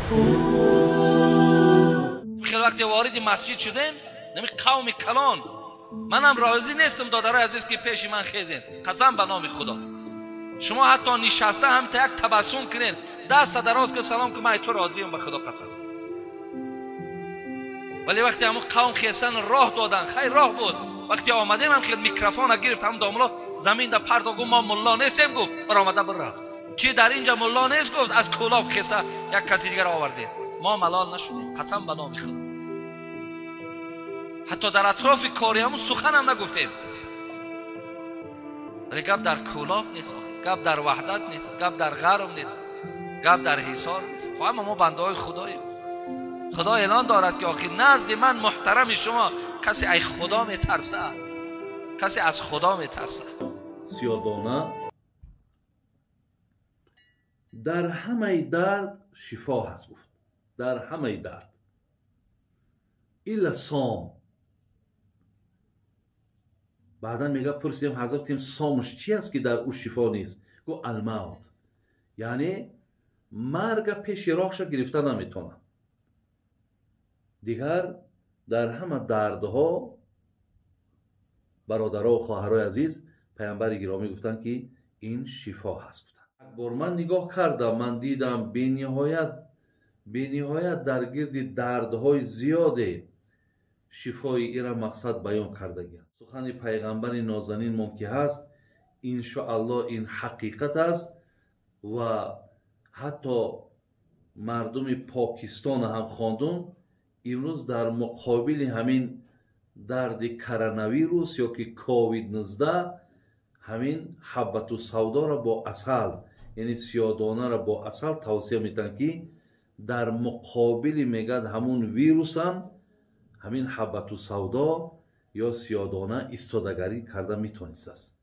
خیلی وقتی وارد مسجد شدیم نمی قوم کلان منم راضی نیستم دادرای عزیز که پیش من خیزین قسم به نام خدا شما حتی نشسته هم تا یک تبسم کنین دست دراز که سلام که من تو راضیم به خدا قسم ولی وقتی همون قوم خیستن راه دادن خیلی راه بود وقتی آمدیم هم خیلی میکروفون گرفت هم داملا زمین در پرد گفت ما ملا نیستیم گفت بر آمده بر چی در اینجا ملا نیست گفت از کولاب خیسته یک کسی دیگر آورده ما ملال نشدیم قسم به نام خدا حتی در اطراف کاری همون سخن هم نگفتیم ولی گپ در کولاب نیست گپ در وحدت نیست گپ در غرب نیست گپ در حصار نیست خب اما ما بنده های خداییم خدا اعلان دارد که آخر نزد من محترم شما کسی از خدا میترسه کسی از خدا میترسه سیادانه در همه درد شفا هست گفت در همه درد الا سام بعدا میگه پرسیدیم حضرت سامش چی است که در او شفا نیست گفت الموت یعنی مرگ پیش راهش گرفته نمیتونه دیگر در همه دردها برادرها و خواهرای عزیز پیامبر گرامی گفتن که این شفا هست گفتن یک بار من نگاه کردم من دیدم بی‌نهایت در گرد دردهای زیاده شفای ایرا مقصد بیان کردگی سخن پیغمبر نازنین ممکن هست انشاءالله این حقیقت است و حتی مردم پاکستان هم خواندن امروز در مقابل همین درد کرونویروس یا که کووید 19 همین حبت و سودا را با عسل یعنی سیادانه را با عسل توصیه میتن که در مقابل میگد همون ویروس هم همین حبت و سودا یا سیادانه ایستادگری کرده میتونست است